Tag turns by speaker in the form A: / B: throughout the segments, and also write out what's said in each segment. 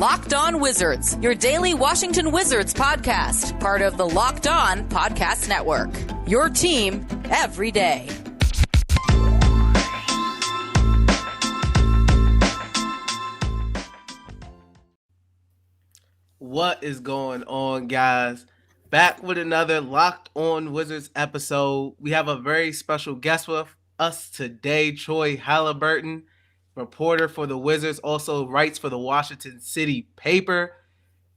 A: Locked On Wizards, your daily Washington Wizards podcast, part of the Locked On Podcast Network. Your team every day.
B: What is going on, guys? Back with another Locked On Wizards episode. We have a very special guest with us today, Troy Haliburton, reporter for the Wizards, also writes for the Washington City paper.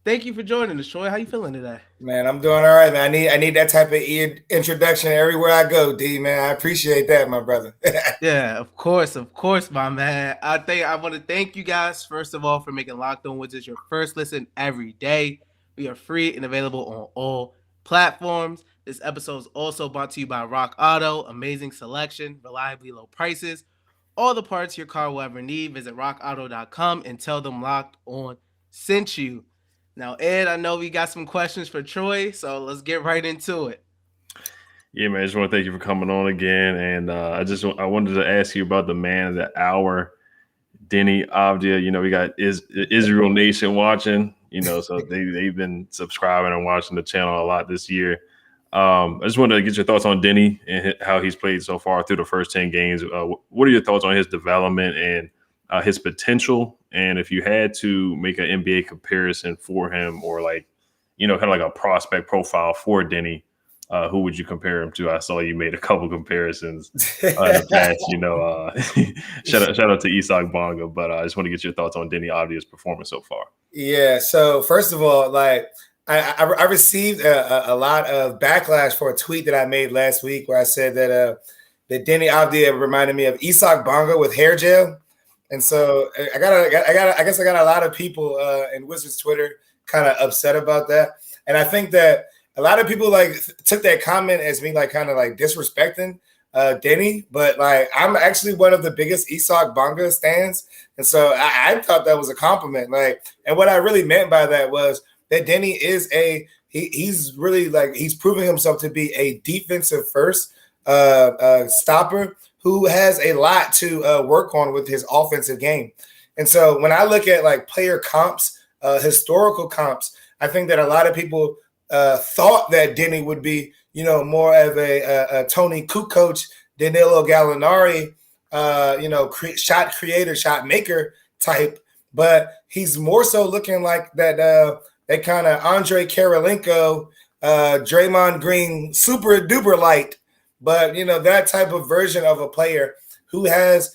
B: Thank you for joining us, Troy. How you feeling today?
C: Man, I'm doing all right, man. I need that type of introduction everywhere I go, D, man. I appreciate that, my brother.
B: Yeah, of course, my man. I want to thank you guys, first of all, for making Locked On Wizards your first listen every day. We are free and available on all platforms. This episode is also brought to you by Rock Auto. Amazing selection, reliably low prices, all the parts your car will ever need. Visit rockauto.com and tell them Locked On sent you. Now, Ed, I know we got some questions for Troy, so let's get right into it.
D: Yeah, man, I just want to thank you for coming on again. And I wanted to ask you about the man of the hour, Deni Avdija. You know, we got Israel Nation watching, you know, so they've been subscribing and watching the channel a lot this year. I just wanted to get your thoughts on Deni and how he's played so far through the first 10 games. What are your thoughts on his development and his potential? And if you had to make an NBA comparison for him, or like, you know, kind of like a prospect profile for Deni, who would you compare him to? I saw you made a couple comparisons in the past, you know, shout out to Isak Bonga, but I just want to get your thoughts on Deni Avdija's performance so far.
C: Yeah. So first of all, like I received a lot of backlash for a tweet that I made last week where I said that Deni Avdija reminded me of Isak Bonga with hair gel. And so I guess I got a lot of people in Wizards Twitter kind of upset about that. And I think that a lot of people like took that comment as me like kind of like disrespecting Deni, but like I'm actually one of the biggest Isak Bonga stans. And so I thought that was a compliment. Like, and what I really meant by that was that Deni is he's really like, he's proving himself to be a defensive first stopper who has a lot to work on with his offensive game. And so when I look at like player comps, historical comps, I think that a lot of people thought that Deni would be, you know, more of a Tony Kukoc, Danilo Gallinari, you know, shot creator, shot maker type, but he's more so looking like that kind of Andre Karolinko, Draymond Green, super duper light. But, you know, that type of version of a player who has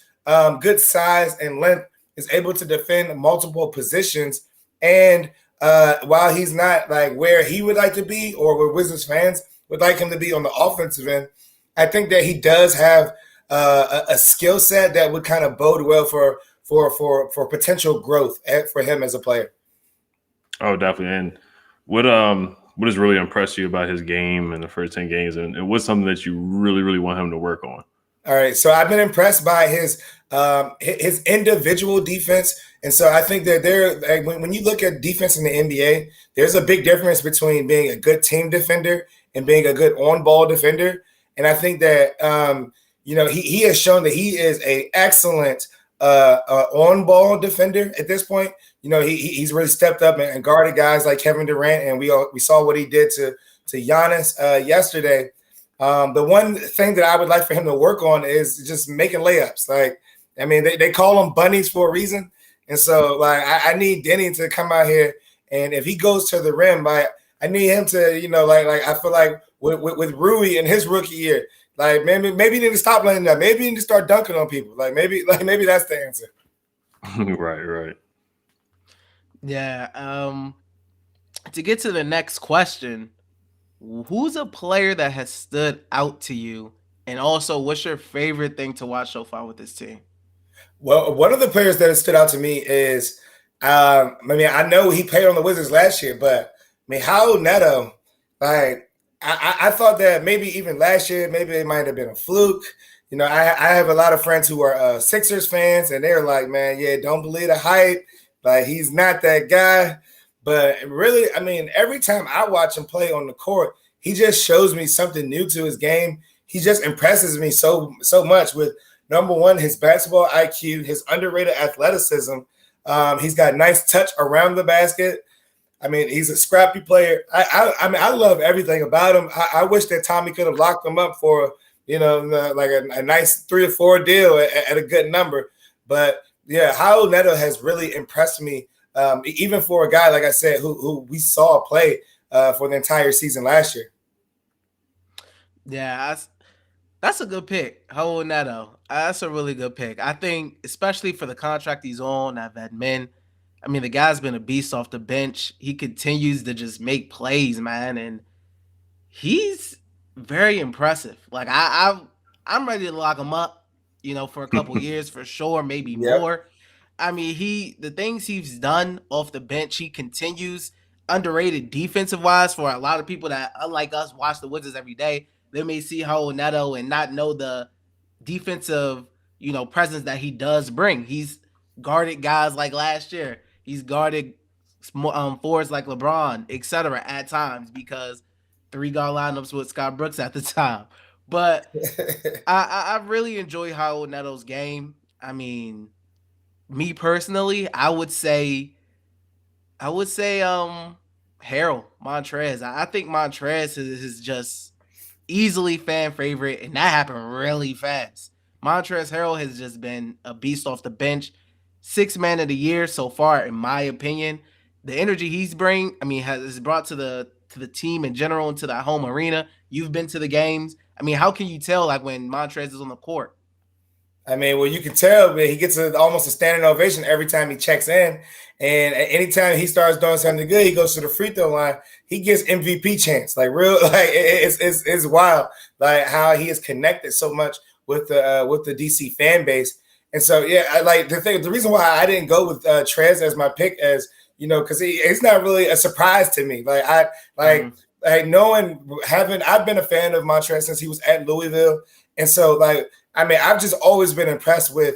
C: good size and length, is able to defend multiple positions. And while he's not like where he would like to be or where Wizards fans would like him to be on the offensive end, I think that he does have a skill set that would kind of bode well for potential growth for him as a player.
D: Oh, definitely. And what has really impressed you about his game in the first 10 games, and what's something that you really, really want him to work on?
C: All right, so I've been impressed by his individual defense, and so I think that when you look at defense in the NBA, there's a big difference between being a good team defender and being a good on-ball defender. And I think that you know, he has shown that he is an excellent on-ball defender at this point. You know, he's really stepped up and guarded guys like Kevin Durant, and we saw what he did to Giannis yesterday. The one thing that I would like for him to work on is just making layups. Like, I mean, they call them bunnies for a reason, and so like I need Deni to come out here, and if he goes to the rim, like I need him to, you know, like I feel like with Rui in his rookie year, like maybe you need to stop letting that. Maybe you need to start dunking on people. Maybe that's the answer.
D: Right.
B: Yeah. To get to the next question, who's a player that has stood out to you? And also, what's your favorite thing to watch so far with this team?
C: Well, one of the players that has stood out to me is, I mean, I know he played on the Wizards last year, but I mean, Raul Neto, like, I thought that maybe even last year, maybe it might have been a fluke. You know, I have a lot of friends who are Sixers fans, and they're like, man, yeah, don't believe the hype. Like, he's not that guy. But really, I mean, every time I watch him play on the court, he just shows me something new to his game. He just impresses me so much with, number one, his basketball IQ, his underrated athleticism, He's got nice touch around the basket. I mean, he's a scrappy player. I mean, I love everything about him. I wish that Tommy could have locked him up for, like a nice 3 or 4 deal at a good number. But yeah, Raul Neto has really impressed me, even for a guy, like I said, who we saw play for the entire season last year.
B: Yeah, that's a good pick, Raul Neto. That's a really good pick. I think, especially for the contract he's on at Vedmin, I mean, the guy's been a beast off the bench. He continues to just make plays, man, and he's very impressive. Like I'm ready to lock him up, for a couple years for sure, maybe more. I mean, the things he's done off the bench, he continues. Underrated defensive wise for a lot of people that, unlike us, watch the Wizards every day. They may see Raul Neto and not know the defensive, presence that he does bring. He's guarded guys like last year. He's guarded forwards like LeBron, etc. at times because 3-guard lineups with Scott Brooks at the time. But I really enjoy Raul Neto's game. I mean, me personally, I would say Harold Montrez. I think Montrez is just easily fan favorite, and that happened really fast. Montrezl Harrell has just been a beast off the bench. 6th man of the year so far, in my opinion. The energy he's has brought to the team in general and to the home arena. You've been to the games. I mean, how can you tell like when Montrez is on the court?
C: I mean, well, you can tell, man, he gets almost a standing ovation every time he checks in. And anytime he starts doing something good, he goes to the free throw line. He gets MVP chance, like real, like it's wild, like how he is connected so much with the DC fan base. And so, yeah, the reason why I didn't go with Trez as my pick, as because it's not really a surprise to me. I've been a fan of Montrez since he was at Louisville, and so I've just always been impressed with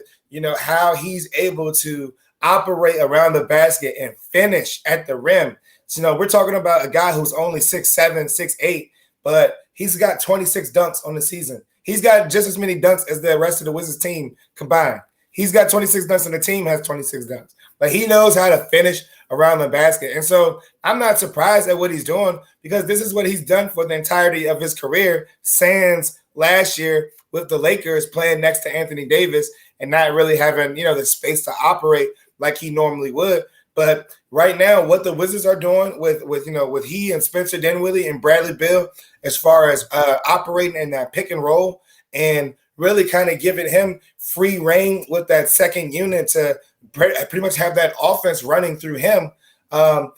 C: how he's able to operate around the basket and finish at the rim. So, we're talking about a guy who's only 6'7", 6'8", but he's got 26 dunks on the season. He's got just as many dunks as the rest of the Wizards team combined. He's got 26 dunks and the team has 26 dunks. Like, he knows how to finish around the basket. And so I'm not surprised at what he's doing because this is what he's done for the entirety of his career, sans last year with the Lakers playing next to Anthony Davis and not really having, the space to operate like he normally would. But right now, what the Wizards are doing with he and Spencer Dinwiddie and Bradley Beal, as far as operating in that pick and roll and really kind of giving him free reign with that second unit to pretty much have that offense running through him. I'm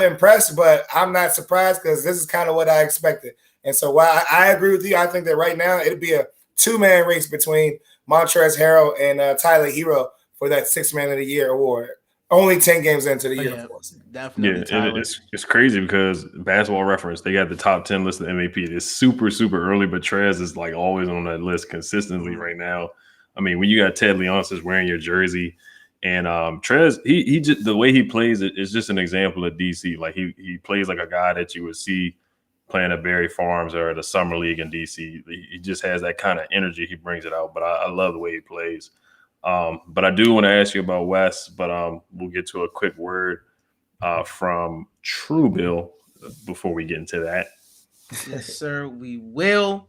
C: impressed, but I'm not surprised because this is kind of what I expected. And so while I agree with you, I think that right now it'd be a 2-man race between Montrezl Harrell and Tyler Hero for that 6th man of the year award. Only 10 games into the year, of course.
B: Definitely.
D: Yeah, it's crazy because Basketball Reference, they got the top 10 list of MVP. It's super, super early, but Trez is like always on that list consistently right now. I mean, when you got Ted Leonsis wearing your jersey, and Trez, he just the way he plays it is just an example of DC. Like he plays like a guy that you would see playing at Berry Farms or the Summer League in DC. He just has that kind of energy. He brings it out. But I love the way he plays. But I do want to ask you about Wes, but we'll get to a quick word from Truebill before we get into that.
B: Yes, sir, we will.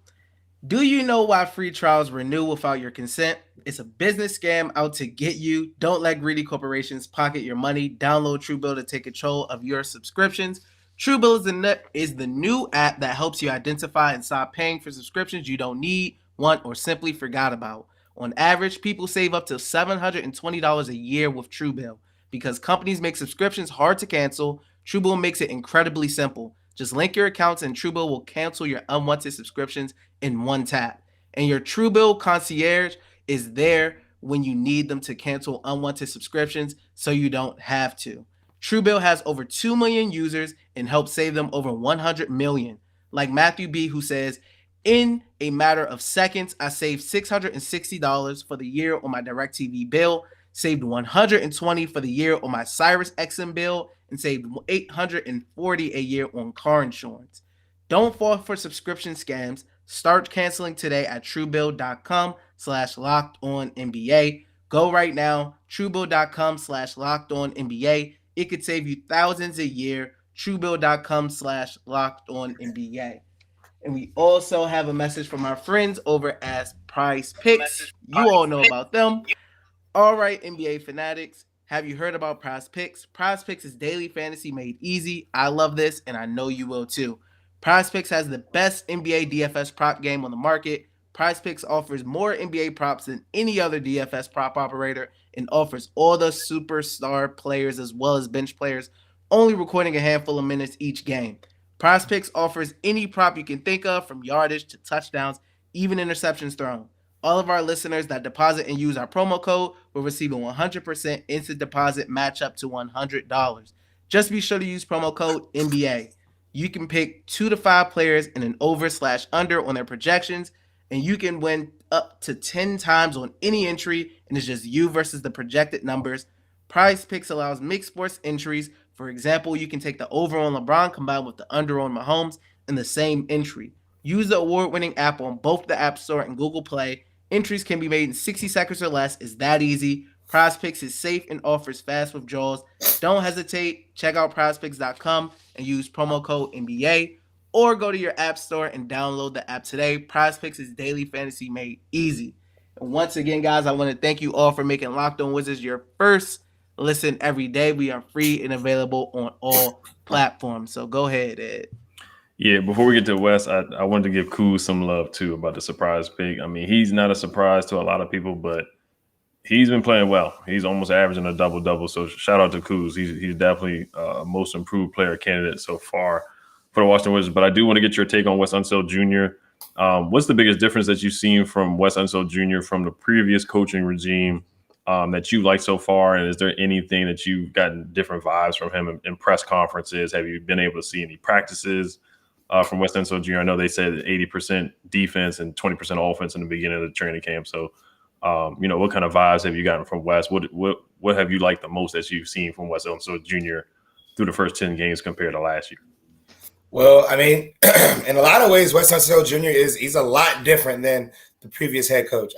B: Do you know why free trials renew without your consent? It's a business scam out to get you. Don't let greedy corporations pocket your money. Download Truebill to take control of your subscriptions. Truebill is the new app that helps you identify and stop paying for subscriptions you don't need, want, or simply forgot about. On average, people save up to $720 a year with Truebill. Because companies make subscriptions hard to cancel, Truebill makes it incredibly simple. Just link your accounts and Truebill will cancel your unwanted subscriptions in one tap. And your Truebill concierge is there when you need them to cancel unwanted subscriptions so you don't have to. Truebill has over 2 million users and helps save them over 100 million. Like Matthew B., who says, in a matter of seconds, I saved $660 for the year on my DirecTV bill, saved $120 for the year on my Cyrus XM bill, and saved $840 a year on car insurance. Don't fall for subscription scams. Start canceling today at Truebill.com/LockedOnNBA. Go right now, Truebill.com/LockedOnNBA. It could save you thousands a year. Truebill.com/LockedOnNBA. And we also have a message from our friends over at Prize Picks. You all know about them. All right, NBA fanatics, have you heard about Prize Picks? Prize Picks is daily fantasy made easy. I love this, and I know you will too. Prize Picks has the best NBA DFS prop game on the market. Prize Picks offers more NBA props than any other DFS prop operator and offers all the superstar players as well as bench players, only recording a handful of minutes each game. Prize Picks offers any prop you can think of, from yardage to touchdowns, even interceptions thrown. All of our listeners that deposit and use our promo code will receive a 100% instant deposit match up to $100. Just be sure to use promo code NBA. You can pick 2 to 5 players in an over/under on their projections, and you can win up to 10 times on any entry, and it's just you versus the projected numbers. Prize Picks allows mixed sports entries. For example, you can take the over on LeBron combined with the under on Mahomes in the same entry. Use the award-winning app on both the App Store and Google Play. Entries can be made in 60 seconds or less. It's that easy. Prize Picks is safe and offers fast withdrawals. Don't hesitate. Check out prizepicks.com and use promo code NBA, or go to your app store and download the app today. Prize Picks is daily fantasy made easy. And once again, guys, I want to thank you all for making Locked On Wizards your first listen every day. We are free and available on all platforms. So go ahead, Ed.
D: Yeah, before we get to Wes, I wanted to give Kuz some love too about the surprise pick. I mean, he's not a surprise to a lot of people, but he's been playing well. He's almost averaging a double-double. So shout out to Kuz. He's definitely a most improved player candidate so far for the Washington Wizards. But I do want to get your take on Wes Unseld Jr. What's the biggest difference that you've seen from Wes Unseld Jr. from the previous coaching regime that you like so far? And is there anything that you've gotten different vibes from him in press conferences? Have you been able to see any practices from Wes Unseld Jr.? I know they said 80% defense and 20% offense in the beginning of the training camp. So, what kind of vibes have you gotten from Wes? What have you liked the most that you've seen from Wes Unseld Jr. through the first 10 games compared to last year?
C: Well, I mean, in a lot of ways, Wes Unseld Jr. he's a lot different than the previous head coach.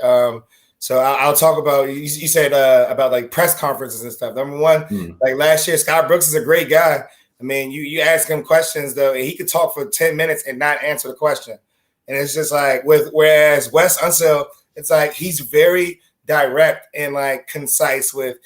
C: So I'll talk about, you said about like press conferences and stuff. Number one, like last year, Scott Brooks is a great guy. I mean, you ask him questions, though, and he could talk for 10 minutes and not answer the question. And it's just like, whereas Wes Unseld, it's like he's very direct and like concise with,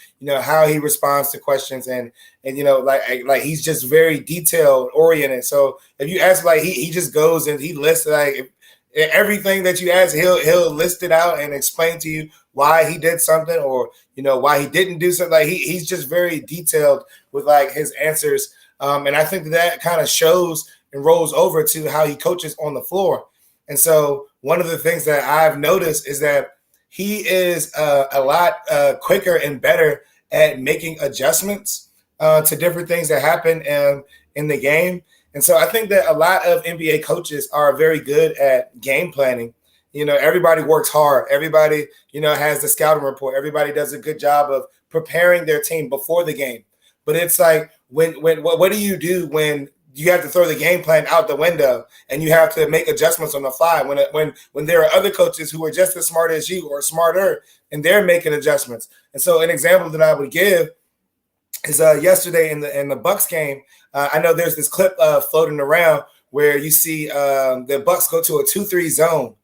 C: how he responds to questions and like he's just very detailed oriented. So if you ask, like, he just goes and he lists like everything that you ask, he'll list it out and explain to you why he did something or, why he didn't do something. Like he's just very detailed with like his answers. And I think that kind of shows and rolls over to how he coaches on the floor. And so one of the things that I've noticed is that he is a lot quicker and better at making adjustments to different things that happen in the game. And so I think that a lot of NBA coaches are very good at game planning. Everybody works hard. Everybody, has the scouting report. Everybody does a good job of preparing their team before the game. But it's like, what do you do when you have to throw the game plan out the window and you have to make adjustments on the fly when there are other coaches who are just as smart as you or smarter and they're making adjustments? And so an example that I would give is yesterday in the Bucks game. I know there's this clip floating around where you see the Bucks go to a 2-3 zone.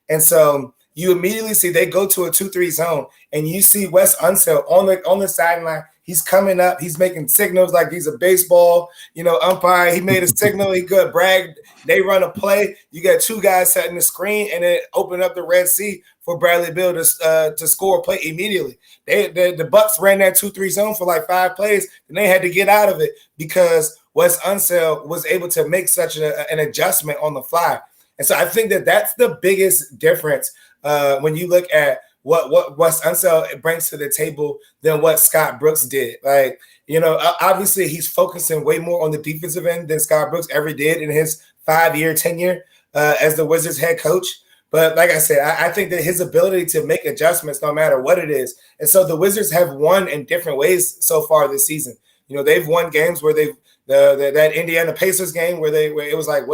C: And so you immediately see they go to a 2-3 zone and you see Wes Unseld on the sideline. He's coming up. He's making signals like he's a baseball, umpire. He made a signal. He could brag. They run a play. You got two guys setting the screen, and then open up the Red Sea for Bradley Beal to score a play immediately. The Bucks ran that 2-3 zone for like 5 plays, and they had to get out of it because Wes Unseld was able to make such an adjustment on the fly. And so I think that that's the biggest difference when you look at what Wes Unseld brings to the table than what Scott Brooks did. Like, obviously he's focusing way more on the defensive end than Scott Brooks ever did in his 5-year tenure as the Wizards head coach. But like I said, I think that his ability to make adjustments no matter what it is. And so the Wizards have won in different ways so far this season. They've won games where that Indiana Pacers game where it was like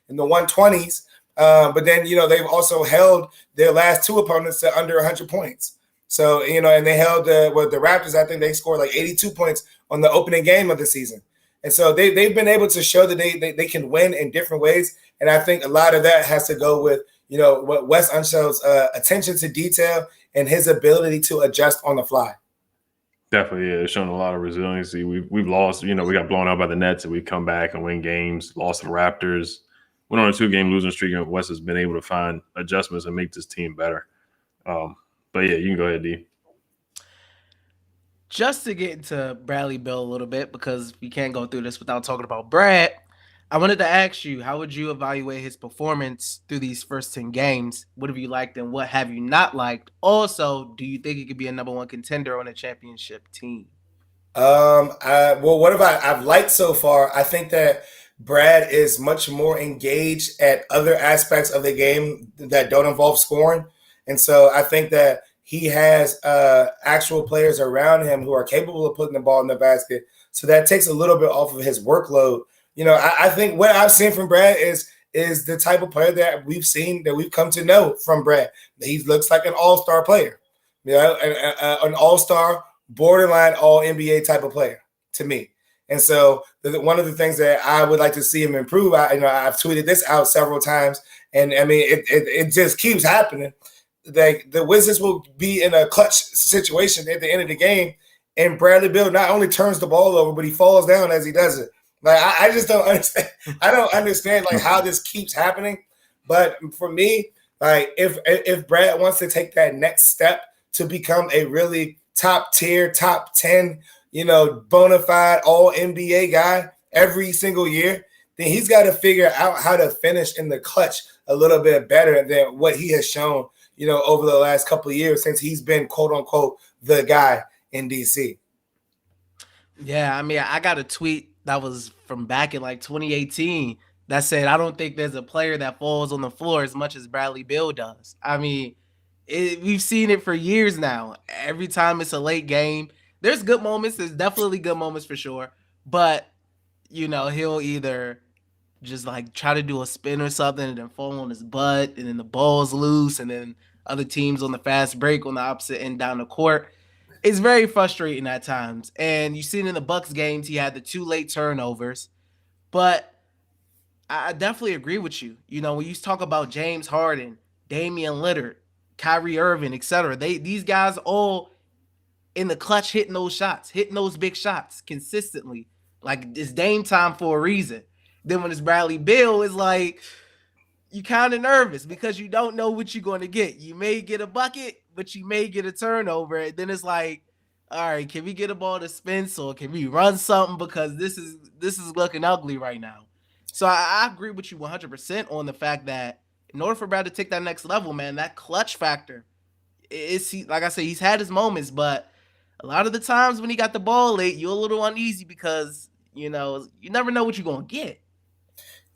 C: in the 120s. But then, they've also held their last 2 opponents to under 100 points. So, and they held the Raptors. I think they scored like 82 points on the opening game of the season. And so they've been able to show that they can win in different ways. And I think a lot of that has to go with, what Wes Unseld's attention to detail and his ability to adjust on the fly.
D: Definitely, yeah. It's shown a lot of resiliency. We've lost, we got blown out by the Nets, and we come back and win games, lost to the Raptors, went on a 2-game losing streak, and Wes has been able to find adjustments and make this team better. But yeah, you can go ahead, D.
B: Just to get into Bradley Beal a little bit, because we can't go through this without talking about Brad, I wanted to ask you, how would you evaluate his performance through these first 10 games? What have you liked and what have you not liked? Also, do you think he could be a number one contender on a championship team?
C: What have I've liked so far? I think that Brad is much more engaged at other aspects of the game that don't involve scoring. And so I think that he has actual players around him who are capable of putting the ball in the basket. So that takes a little bit off of his workload. I think what I've seen from Brad is the type of player that we've come to know from Brad. He looks like an all-star player, an all-star, borderline all-NBA type of player to me. And so one of the things that I would like to see him improve, I've tweeted this out several times, and I mean, it just keeps happening. Like the Wizards will be in a clutch situation at the end of the game, and Bradley Beal not only turns the ball over, but he falls down as he does it. Like I just don't understand. I don't understand like how this keeps happening. But for me, like if Brad wants to take that next step to become a really top tier, top 10, bona fide all NBA guy every single year, then he's got to figure out how to finish in the clutch a little bit better than what he has shown, over the last couple of years since he's been quote unquote the guy in DC.
B: Yeah, I mean, I got a tweet that was from back in like 2018 that said, I don't think there's a player that falls on the floor as much as Bradley Beal does. I mean, we've seen it for years now. Every time it's a late game, there's good moments. There's definitely good moments for sure. But, he'll either just like try to do a spin or something and then fall on his butt and then the ball's loose and then other teams on the fast break on the opposite end down the court. It's very frustrating at times. And you see it in the Bucks games, he had the 2 late turnovers. But I definitely agree with you. When you talk about James Harden, Damian Lillard, Kyrie Irving, etc., these guys all in the clutch hitting those shots, hitting those big shots consistently. Like it's Dame time for a reason. Then when it's Bradley Beal, it's like you kind of nervous because you don't know what you're going to get. You may get a bucket, but you may get a turnover. And then it's like, all right, can we get a ball to Spence or can we run something? Because this is looking ugly right now. So I agree with you 100% on the fact that in order for Brad to take that next level, man, that clutch factor, like I said, he's had his moments, but a lot of the times when he got the ball late, you're a little uneasy because, you never know what you're going to get.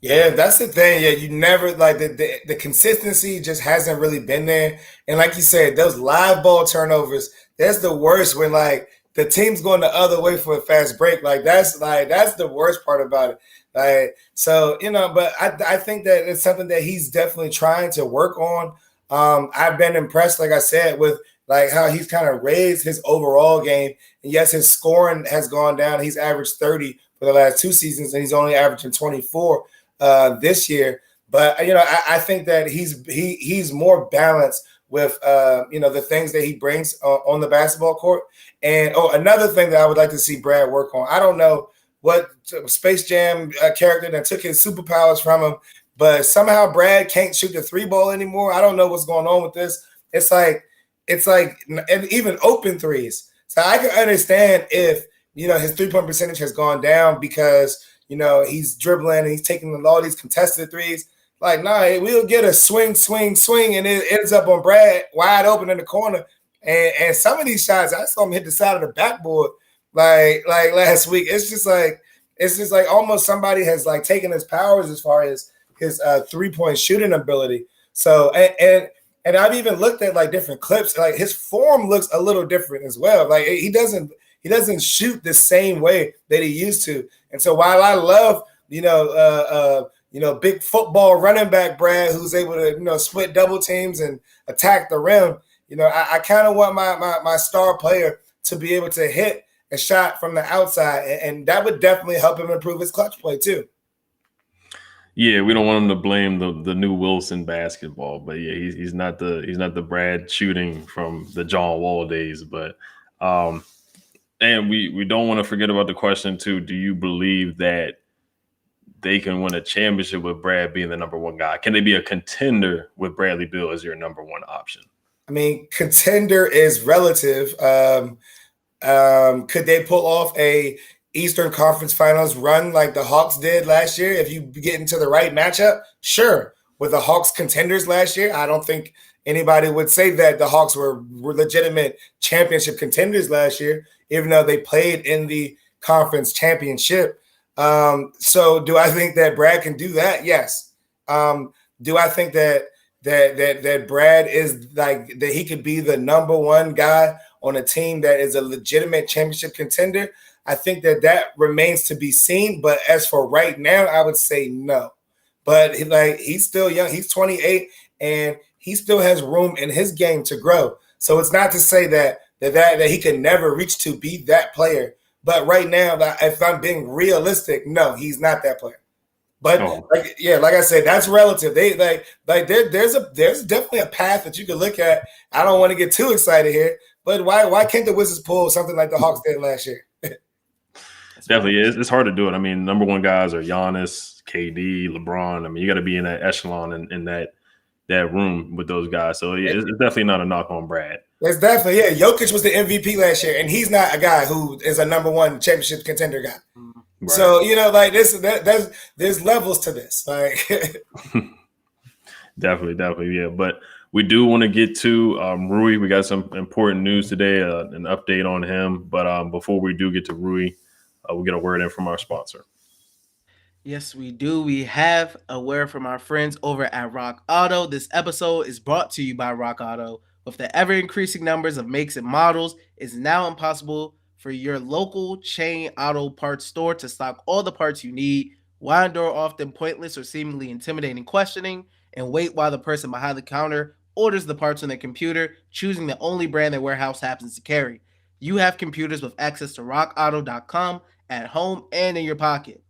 C: Yeah, that's the thing. Yeah, you never like the consistency just hasn't really been there. And like you said, those live ball turnovers, that's the worst when like the team's going the other way for a fast break. That's the worst part about it. Like, so, but I think that it's something that he's definitely trying to work on. I've been impressed, like I said, with like how he's kind of raised his overall game. And yes, his scoring has gone down. He's averaged 30 for the last 2 seasons, and he's only averaging 24 this year. But I think that he's more balanced with the things that he brings on the basketball court. And another thing that I would like to see Brad work on. I don't know what Space Jam character that took his superpowers from him, but somehow Brad can't shoot the 3 ball anymore. I don't know what's going on with this. It's like and even open threes. So I can understand if his 3-point percentage has gone down because he's dribbling and he's taking all these contested threes. Like, nah, we'll get a swing, and it ends up on Brad wide open in the corner. And some of these shots, I saw him hit the side of the backboard like last week. It's just like almost somebody has like taken his powers as far as his 3-point shooting ability. So and I've even looked at like different clips. Like his form looks a little different as well. Like he doesn't shoot the same way that he used to. And so while I love big football running back Brad, who's able to split double teams and attack the rim, I kind of want my star player to be able to hit a shot from the outside, and that would definitely help him improve his clutch play too.
D: Yeah, we don't want him to blame the new Wilson basketball, but yeah, he's not the Brad shooting from the John Wall days. But and we don't want to forget about the question too. Do you believe that they can win a championship with Brad being the number one guy? Can they be a contender with Bradley Beal as your number one option?
C: I mean, contender is relative. Could they pull off a Eastern Conference Finals run like the Hawks did last year? If you get into the right matchup, sure. With the Hawks contenders last year, I don't think anybody would say that the Hawks were legitimate championship contenders last year, even though they played in the conference championship. So do I think that Brad can do that? Yes. Do I think that Brad is like that he could be the number one guy on a team that is a legitimate championship contender? I think that remains to be seen. But as for right now, I would say no. But he's still young. He's 28, and he still has room in his game to grow. So it's not to say that he can never reach to be that player. But right now, if I'm being realistic, no, he's not that player. But like I said, that's relative. There's definitely a path that you can look at. I don't want to get too excited here, but why can't the Wizards pull something like the Hawks did last year?
D: Definitely is. It's hard to do it. I mean, number one guys are Giannis, KD, LeBron. I mean, you got to be in that echelon in that room with those guys. So yeah, it's definitely not a knock on Brad.
C: It's definitely, yeah. Jokic was the MVP last year, and he's not a guy who is a number one championship contender guy. Right. So there's levels to this. Like,
D: definitely, yeah. But we do want to get to Rui. We got some important news today, an update on him. But before we do get to Rui, we'll get a word in from our sponsor.
B: Yes, we do. We have a word from our friends over at Rock Auto. This episode is brought to you by Rock Auto. With the ever-increasing numbers of makes and models, it's now impossible for your local chain auto parts store to stock all the parts you need. Why endure often pointless or seemingly intimidating questioning and wait while the person behind the counter orders the parts on their computer, choosing the only brand their warehouse happens to carry? You have computers with access to rockauto.com at home and in your pocket.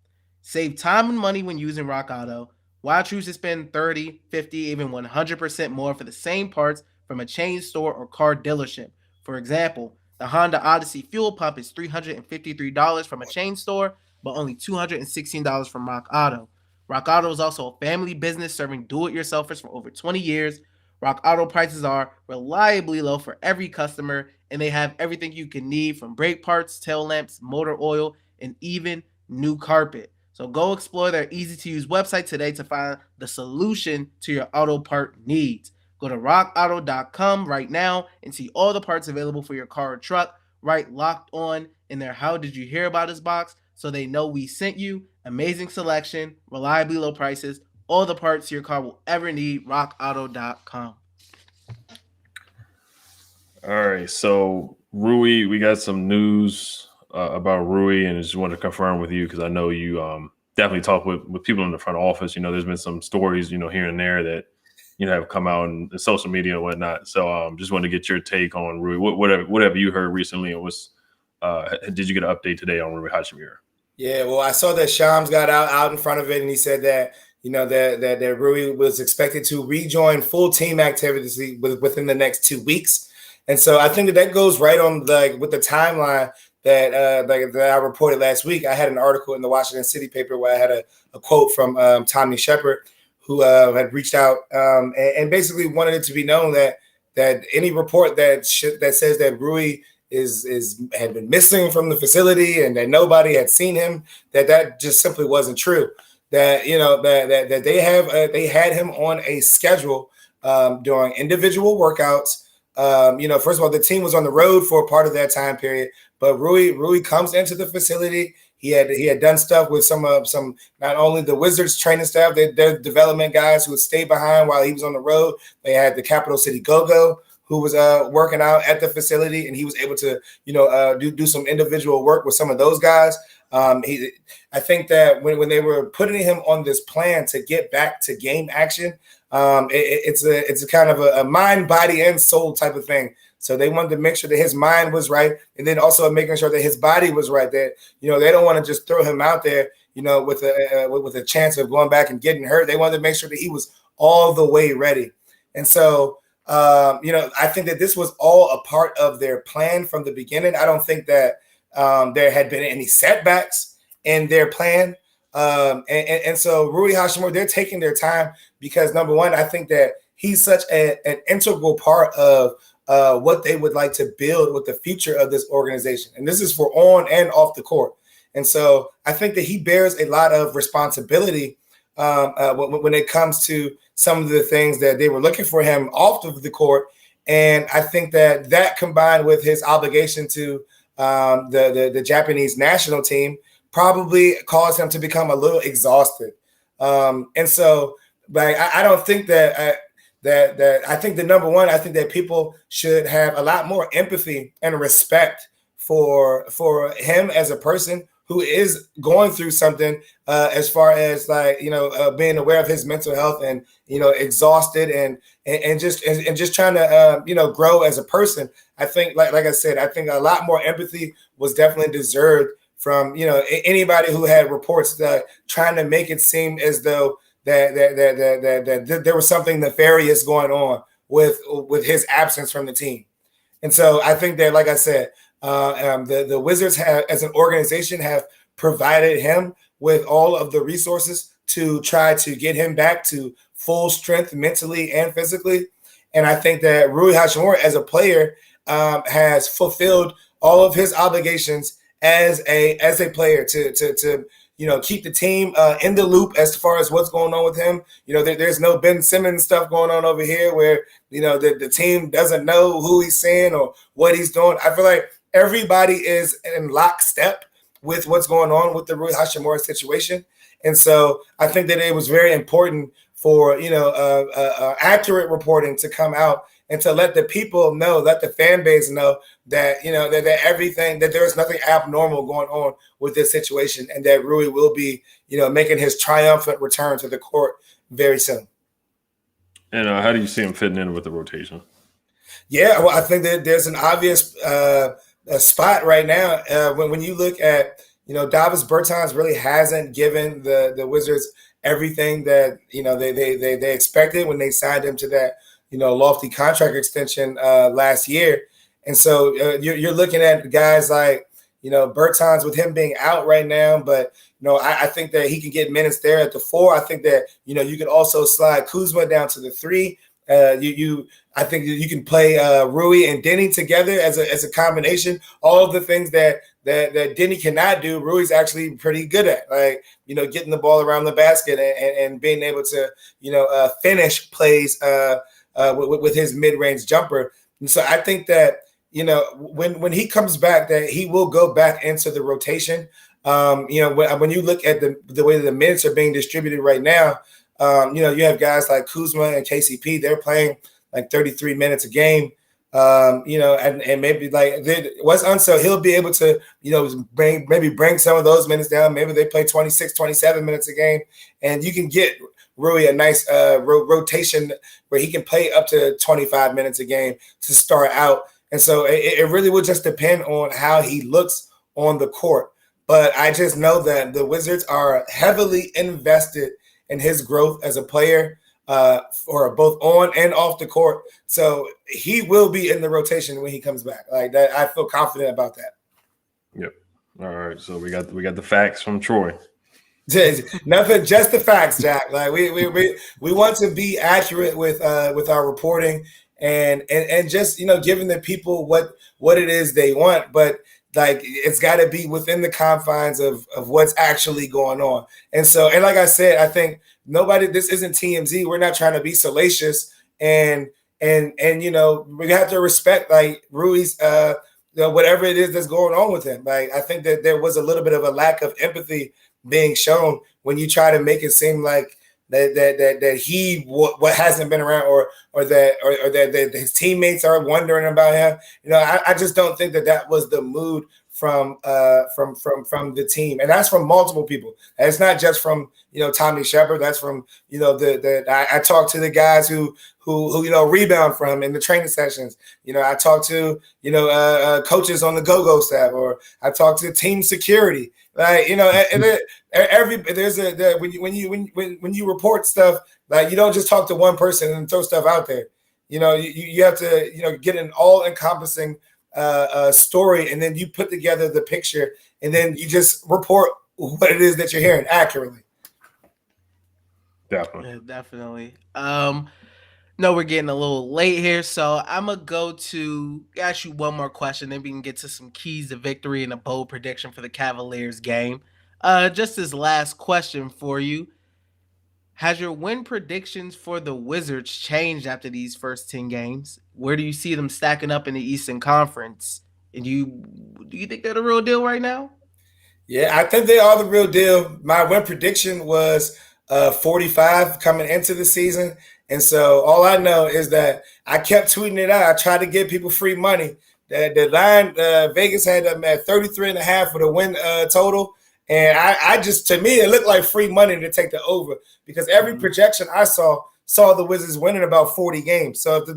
B: Save time and money when using Rock Auto. Why choose to spend 30, 50, even 100% more for the same parts from a chain store or car dealership? For example, the Honda Odyssey fuel pump is $353 from a chain store, but only $216 from Rock Auto. Rock Auto is also a family business serving do-it-yourselfers for over 20 years. Rock Auto prices are reliably low for every customer, and they have everything you can need from brake parts, tail lamps, motor oil, and even new carpet. So go explore their easy-to-use website today to find the solution to your auto part needs. Go to rockauto.com right now and see all the parts available for your car or truck. Right, Locked On in their How Did You Hear About Us box so they know we sent you. Amazing selection, reliably low prices, all the parts your car will ever need. rockauto.com.
D: All right, so Rui, we got some news about Rui, and I just wanted to confirm with you because I know you definitely talk with people in the front office. There's been some stories, here and there that have come out in social media and whatnot. So just wanted to get your take on Rui. What have you heard recently, and did you get an update today on Rui Hachimura?
C: Yeah, well, I saw that Shams got out in front of it, and he said that that Rui was expected to rejoin full team activities within the next 2 weeks, and so I think that goes right on with the timeline that I reported last week. I had an article in the Washington City paper where I had a quote from Tommy Shepard, who had reached out and basically wanted it to be known that any report that says that Rui had been missing from the facility and that nobody had seen him, that just simply wasn't true. That that they had him on a schedule during individual workouts. First of all, the team was on the road for a part of that time period, but Rui comes into the facility. He had done stuff with some not only the Wizards training staff, their development guys who would stay behind while he was on the road. They had the Capital City Go-Go who was working out at the facility, and he was able to do some individual work with some of those guys. I think that when they were putting him on this plan to get back to game action, It's a kind of a mind, body, and soul type of thing. So they wanted to make sure that his mind was right, and then also making sure that his body was right. That they don't want to just throw him out there, with a chance of going back and getting hurt. They wanted to make sure that he was all the way ready. And so, I think that this was all a part of their plan from the beginning. I don't think that there had been any setbacks in their plan. And so Rui Hachimura, they're taking their time because, number one, I think that he's such an integral part of what they would like to build with the future of this organization. And this is for on and off the court. And so I think that he bears a lot of responsibility when it comes to some of the things that they were looking for him off of the court. And I think that combined with his obligation to the Japanese national team probably caused him to become a little exhausted. And so, like, I don't think that I think the number one, I think that people should have a lot more empathy and respect for him as a person who is going through something as far as being aware of his mental health and exhausted and just trying to grow as a person. I think like I said, I think a lot more empathy was definitely deserved from anybody who had reports that trying to make it seem as though that there was something nefarious going on with his absence from the team. And so I think that, like I said, the Wizards have, as an organization, have provided him with all of the resources to try to get him back to full strength mentally and physically. And I think that Rui Hachimura, as a player, has fulfilled all of his obligations as a player to keep the team in the loop as far as what's going on with him. There's no Ben Simmons stuff going on over here where the team doesn't know who he's saying or what he's doing. I feel like everybody is in lockstep with what's going on with the Rui Hachimura situation. And so I think that it was very important for, accurate reporting to come out and to let the people know, let the fan base know that, that everything, that there is nothing abnormal going on with this situation, and that Rui will be, making his triumphant return to the court very soon.
D: And how do you see him fitting in with the rotation?
C: Yeah, well, I think that there's an obvious spot right now. When you look at, Davis Bertans really hasn't given the Wizards everything that, they expected when they signed him to that, lofty contract extension last year. And so you're looking at guys like, Bertans with him being out right now, but, I think that he can get minutes there at the 4. I think that, you can also slide Kuzma down to the 3. I think that you can play Rui and Deni together as a combination. All of the things that Deni cannot do, Rui's actually pretty good at, like, getting the ball around the basket and being able to, finish plays with his mid-range jumper. And so I think that, when he comes back, that he will go back into the rotation. When you look at the way that the minutes are being distributed right now, you have guys like Kuzma and KCP, they're playing like 33 minutes a game. And maybe like Wes Unseld, he'll be able to, bring some of those minutes down. Maybe they play 26, 27 minutes a game, and you can get Rui a nice rotation where he can play up to 25 minutes a game to start out. And so it really would just depend on how he looks on the court. But I just know that the Wizards are heavily invested in his growth as a player, or both on and off the court. So he will be in the rotation when he comes back. Like that, I feel confident about that.
D: Yep. All right. So we got the facts from Troy.
C: Nothing, just the facts, Jack. Like we want to be accurate with our reporting and just giving the people what it is they want, but like it's got to be within the confines of what's actually going on. And so, and like I said, I think this isn't TMZ. We're not trying to be salacious, and we have to respect like Rui's whatever it is that's going on with him. Like I think that there was a little bit of a lack of empathy being shown when you try to make it seem like that he what hasn't been around or that his teammates are wondering about him. I just don't think that was the mood from the team, and that's from multiple people. And it's not just from Tommy Shepard. That's from I talked to the guys who rebound from in the training sessions. I talked to coaches on the go-go staff, or I talked to team security. Like and when you report stuff, like you don't just talk to one person and throw stuff out there. You have to get an all-encompassing story, and then you put together the picture, and then you just report what it is that you're hearing accurately.
D: Definitely.
B: Yeah, definitely. No, we're getting a little late here, so I'm gonna go to ask you one more question, then we can get to some keys to victory and a bold prediction for the Cavaliers game. Just this last question for you. Has your win predictions for the Wizards changed after these first 10 games? Where do you see them stacking up in the Eastern Conference? And do you think they're the real deal right now?
C: Yeah, I think they are the real deal. My win prediction was 45 coming into the season. And so all I know is that I kept tweeting it out. I tried to give people free money. The line, Vegas had them at 33.5 for the win total. And I just, to me, it looked like free money to take the over, because every projection I saw the Wizards winning about 40 games. So if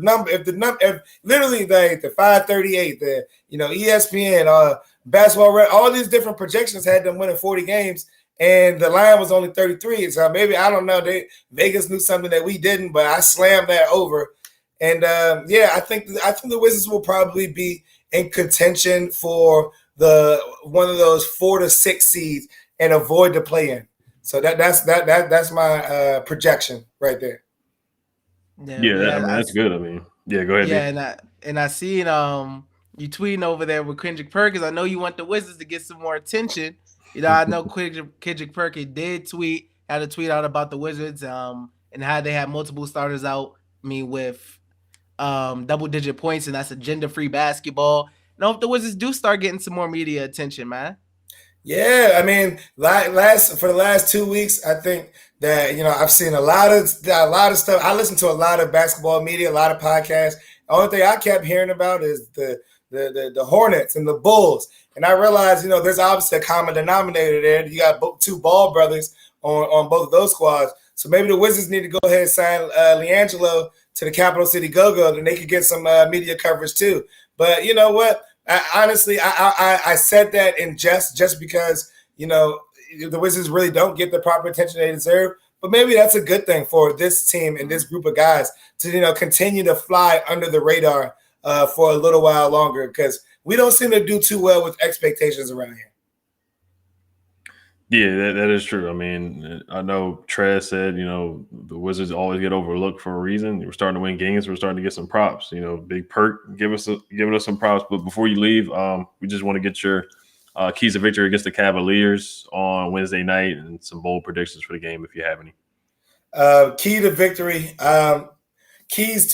C: literally the 538, the ESPN, Basketball, all these different projections had them winning 40 games, and the line was only 33. So maybe, I don't know, Vegas knew something that we didn't, but I slammed that over. And I think the Wizards will probably be in contention for one of those 4 to 6 seeds and avoid the play-in. So that's my projection right there.
D: That's good. Go ahead.
B: Yeah, and I seen you tweeting over there with Kendrick Perkins. I know you want the Wizards to get some more attention. I know Kendrick Perkins had a tweet out about the Wizards and how they had multiple starters out. With double-digit points, and that's a gender-free basketball. I hope the Wizards do start getting some more media attention, man.
C: Yeah, for the last 2 weeks, I think that I've seen a lot of stuff. I listen to a lot of basketball media, a lot of podcasts. The only thing I kept hearing about is the Hornets and the Bulls, and I realized there's obviously a common denominator there. You got 2 Ball brothers on both of those squads, so maybe the Wizards need to go ahead and sign LiAngelo to the Capital City Go-Go, and they could get some media coverage too. But you know what? Honestly, I said that in just because the Wizards really don't get the proper attention they deserve. But maybe that's a good thing for this team and this group of guys to continue to fly under the radar for a little while longer, because we don't seem to do too well with expectations around here.
D: Yeah, that is true. I know Trez said, the Wizards always get overlooked for a reason. We're starting to win games. We're starting to get some props. Big Perk giving us some props. But before you leave, we just want to get your keys to victory against the Cavaliers on Wednesday night and some bold predictions for the game if you have any.
C: Keys to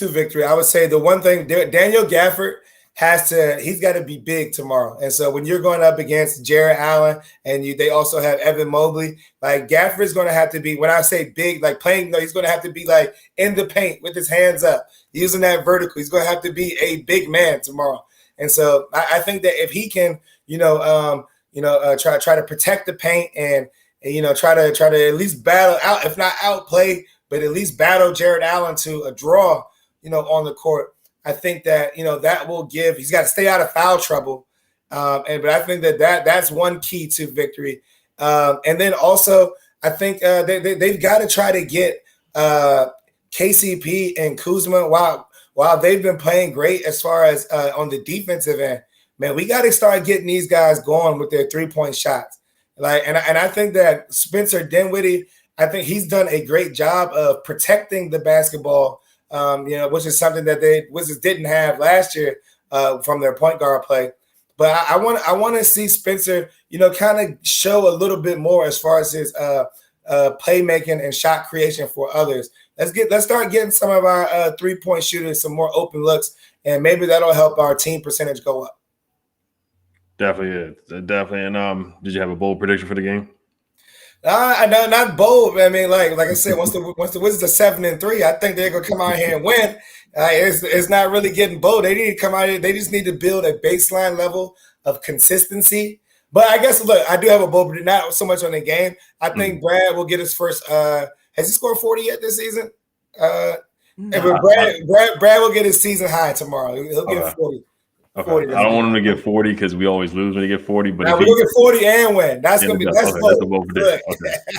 C: victory. I would say the one thing, Daniel Gafford he's got to be big tomorrow. And so when you're going up against Jarrett Allen and they also have Evan Mobley, like Gafford is going to have to be, when I say big, like playing, he's going to have to be like in the paint with his hands up, using that vertical. He's going to have to be a big man tomorrow. And so I think that if he can, try to protect the paint and try to at least battle out, if not outplay, but at least battle Jarrett Allen to a draw, on the court. I think that that will give. He's got to stay out of foul trouble, but I think that's one key to victory. And then also, I think they've got to try to get KCP and Kuzma. While they've been playing great as far as on the defensive end, man, we got to start getting these guys going with their 3-point shots. And I think that Spencer Dinwiddie, I think he's done a great job of protecting the basketball. Which is something that the Wizards didn't have last year from their point guard play. But I want to see Spencer, kind of show a little bit more as far as his playmaking and shot creation for others. Let's start getting some of our 3-point shooters some more open looks, and maybe that'll help our team percentage go up.
D: Definitely. And did you have a bold prediction for the game?
C: No, not bold. Like I said, once the Wizards are 7-3, I think they're gonna come out here and win. It's not really getting bold. They need to come out here. They just need to build a baseline level of consistency. But I guess, look, I do have a bold, not so much on the game. I think Brad will get his first. Has he scored 40 yet this season? No. Brad will get his season high tomorrow. He'll get 40.
D: Okay. 40 I don't want him to get 40 because we always lose when he get 40. But
C: now we'll get 40 and win. That's gonna be that's
D: the bold prediction.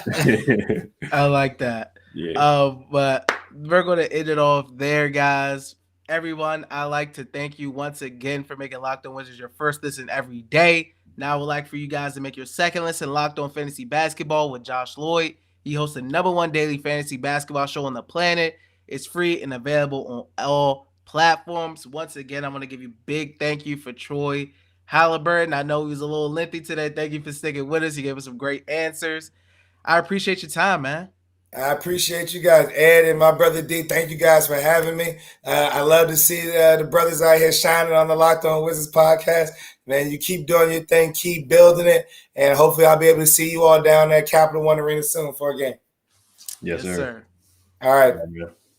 B: Okay. I like that.
D: Yeah.
B: But we're gonna end it off there, guys. Everyone, I'd like to thank you once again for making Locked On Wizards your first listen every day. Now I would like for you guys to make your second listen Locked On Fantasy Basketball with Josh Lloyd. He hosts the #1 daily fantasy basketball show on the planet. It's free and available on all platforms. Once again, I'm going to give you a big thank you for Troy Haliburton. I know he was a little lengthy today. Thank you for sticking with us. You gave us some great answers. I appreciate your time, man.
C: I appreciate you guys. Ed and my brother D, thank you guys for having me. I love to see the brothers out here shining on the Locked On Wizards podcast. Man, you keep doing your thing, keep building it, and hopefully I'll be able to see you all down at Capital One Arena soon for a game.
D: Yes, sir.
C: All right.
D: Yeah.